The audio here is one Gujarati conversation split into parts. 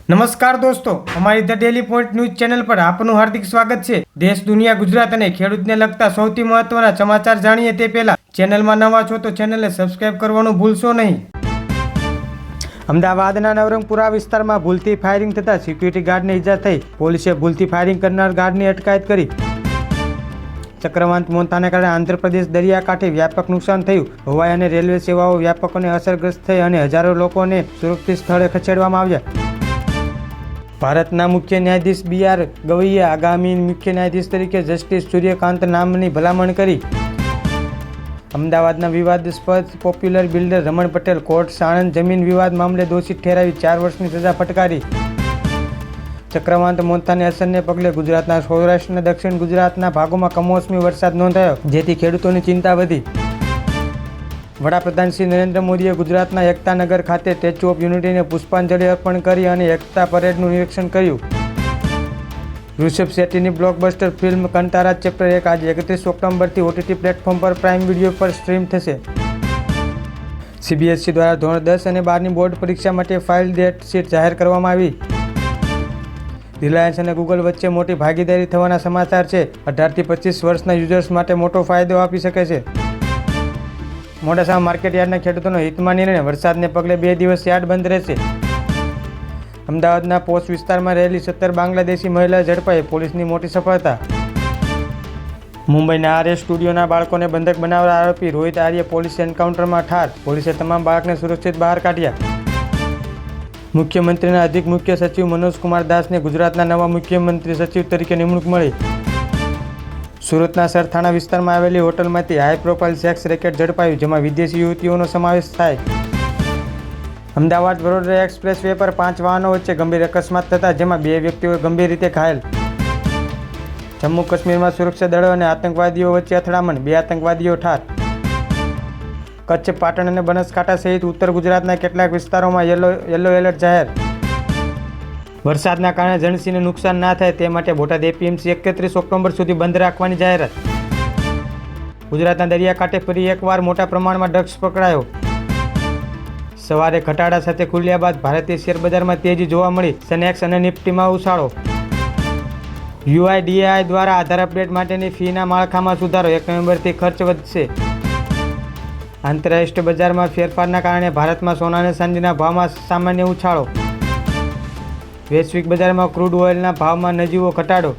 નમસ્કાર દોસ્તો, અમારી the daily point news channel પર આપનું હાર્દિક સ્વાગત છે। દેશ, દુનિયા, ગુજરાત અને ખેડૂતને લગતા સૌથી મહત્વના સમાચાર જાણીએ તે પહેલા ચેનલમાં નવા છો તો ચેનલને સબસ્ક્રાઇબ કરવાનું ભૂલશો નહીં। અમદાવાદના નવરંગપુરા વિસ્તારમાં ભૂલથી ફાયરિંગ થતાં સિક્યુરિટી ગાર્ડને ઈજા થઈ। પોલીસે ભૂલથી ફાયરિંગ કરનાર ગાર્ડની અટકાયત કરી। ચક્રવાત મોન્થાને કારણે આંધ્રપ્રદેશ દરિયાકાંઠે વ્યાપક નુકસાન થયું। હવાઈ અને રેલવે સેવાઓ વ્યાપકોને અસરગ્રસ્ત થઈ અને હજારો લોકોને સુરક્ષિત સ્થળે ખસેડવામાં આવ્યા। ભારતના મુખ્ય ન્યાયાધીશ બી.આર. ગવઈએ આગામી મુખ્ય ન્યાયાધીશ તરીકે જસ્ટિસ સૂર્યકાંત નામની ભલામણ કરી। અમદાવાદના વિવાદાસ્પદ પોપ્યુલર બિલ્ડર રમણ પટેલ કોર્ટ સાણંદ જમીન વિવાદ મામલે દોષિત ઠેરાવી 4 વર્ષની સજા ફટકારી। ચક્રવાત મોન્થાની અસરને પગલે ગુજરાતના સૌરાષ્ટ્ર અને દક્ષિણ ગુજરાતના ભાગોમાં કમોસમી વરસાદ નોંધાયો, જેથી ખેડૂતોની ચિંતા વધી। વડાપ્રધાન શ્રી નરેન્દ્ર મોદીએ ગુજરાતના એકતાનગર ખાતે સ્ટેચ્યુ ઓફ યુનિટીને પુષ્પાંજલિ અર્પણ કરી અને એકતા પરેડનું નિરીક્ષણ કર્યું। ઋષભ શેટ્ટીની બ્લોકબસ્ટર ફિલ્મ કંટારા ચેપ્ટર 1 આજે 31 ઓક્ટોબરથી OTT પ્લેટફોર્મ પર પ્રાઇમ વિડીયો પર સ્ટ્રીમ થશે। CBSE દ્વારા ધોરણ 10 અને 12ની બોર્ડ પરીક્ષા માટે ફાઇલ ડેટ શીટ જાહેર કરવામાં આવી। રિલાયન્સ અને ગૂગલ વચ્ચે મોટી ભાગીદારી થવાના સમાચાર છે। 18 થી 25 વર્ષના યુઝર્સ માટે મોટો ફાયદો આપી શકે છે। મોડાસા માર્કેટયાર્ડના ખેડૂતોનો હિતમાં નિર્ણય, વરસાદને પગલે 2 દિવસ યાર્ડ બંધ રહેશે। અમદાવાદના પોશ વિસ્તારમાં રહેલી 17 બાંગ્લાદેશી મહિલા ઝડપાઈ, પોલીસની મોટી સફળતા। મુંબઈના આરએસ સ્ટુડિયોના બાળકોને બંધક બનાવનાર આરોપી રોહિત આર્ય પોલીસ એન્કાઉન્ટરમાં ઠાર, પોલીસે તમામ બાળકને સુરક્ષિત બહાર કાઢ્યા। મુખ્યમંત્રીના અધિક મુખ્ય સચિવ મનોજ કુમાર દાસને ગુજરાતના નવા મુખ્યમંત્રી સચિવ તરીકે નિમણૂક મળી। સુરતના સરથાણા વિસ્તારમાં આવેલી હોટલમાંથી હાઈ પ્રોફાઇલ સેક્સ રેકેટ ઝડપાયું, જેમાં વિદેશી યુવતીઓનો સમાવેશ થાય। અમદાવાદ વડોદરા એક્સપ્રેસ વે પર 5 વાહનો વચ્ચે ગંભીર અકસ્માત થતા જેમાં 2 વ્યક્તિઓ ગંભીર રીતે ઘાયલ। જમ્મુ કાશ્મીરમાં સુરક્ષા દળો અને આતંકવાદીઓ વચ્ચે અથડામણ, 2 આતંકવાદીઓ ઠાર। કચ્છ, પાટણ અને બનાસકાંઠા સહિત ઉત્તર ગુજરાતના કેટલાક વિસ્તારોમાં યલો એલર્ટ જાહેર। વરસાદના કારણે જણસીને નુકસાન ના થાય તે માટે બોટાદ APMC 31 ઓક્ટોબર સુધી બંધ રાખવાની જાહેરાત। ગુજરાતના દરિયાકાંઠે ફરી એકવાર મોટા પ્રમાણમાં ડ્રગ્સ પકડાયો। સવારે ઘટાડા સાથે ખુલ્યા બાદ ભારતીય શેરબજારમાં તેજી જોવા મળી, સેનેક્સ અને નિફ્ટીમાં ઉછાળો। UIDAI દ્વારા આધાર અપડેટ માટેની ફીના માળખામાં સુધારો, 1 નવેમ્બરથી ખર્ચ વધશે। આંતરરાષ્ટ્રીય બજારમાં ફેરફારના કારણે ભારતમાં સોના અને ચાંદીના ભાવમાં સામાન્ય ઉછાળો। વૈશ્વિક બજારમાં ક્રૂડ ઓઇલના ભાવમાં નજીવો ઘટાડો।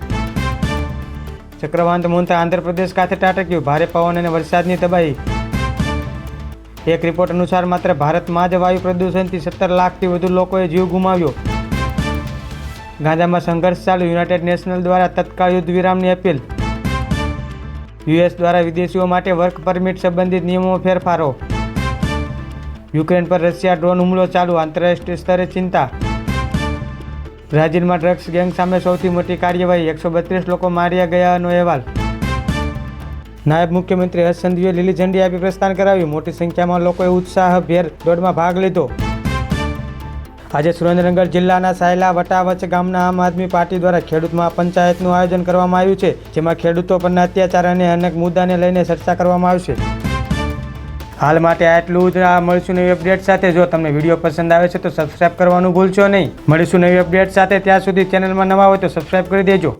ચક્રવાત મોન્થા આંધ્રપ્રદેશ ખાતે ત્રાટક્યું, ભારે પવન અને વરસાદની તબાહી। એક રિપોર્ટ અનુસાર માત્ર ભારતમાં જ વાયુ પ્રદૂષણથી 17 લાખથી વધુ લોકોએ જીવ ગુમાવ્યો। ગાઝામાં સંઘર્ષ ચાલુ, યુનાઇટેડ નેશન્સ દ્વારા તત્કાળ યુદ્ધ વિરામની અપીલ। US દ્વારા વિદેશીઓ માટે વર્ક પરમિટ સંબંધિત નિયમોમાં ફેરફારો। યુક્રેન પર રશિયા ડ્રોન હુમલો ચાલુ, આંતરરાષ્ટ્રીય સ્તરે ચિંતા। બ્રાઝિલમાં ડ્રગ્સ ગેંગ સામે સૌથી મોટી કાર્યવાહી, 132 લોકો માર્યા ગયાનો અહેવાલ। નાયબ મુખ્યમંત્રી હર્ષ સંઘવીએ લીલી ઝંડી આપી પ્રસ્થાન કરાવ્યું, મોટી સંખ્યામાં લોકોએ ઉત્સાહભેર દોડમાં ભાગ લીધો। આજે સુરેન્દ્રનગર જિલ્લાના સાયલા વટાવચ ગામના આમ આદમી પાર્ટી દ્વારા ખેડૂત મહાપંચાયતનું આયોજન કરવામાં આવ્યું છે, જેમાં ખેડૂતો પરના અત્યાચાર અને અનેક મુદ્દાને લઈને ચર્ચા કરવામાં આવશે। હાલ માટે આટલું જ। મળીશું નવી અપડેટ સાથે। જો તમને વિડીયો પસંદ આવે છે તો સબસ્ક્રાઇબ કરવાનું ભૂલશો નહીં। મળીશું નવી અપડેટ સાથે, ત્યાં સુધી ચેનલમાં નવા હોય તો સબસ્ક્રાઇબ કરી દેજો।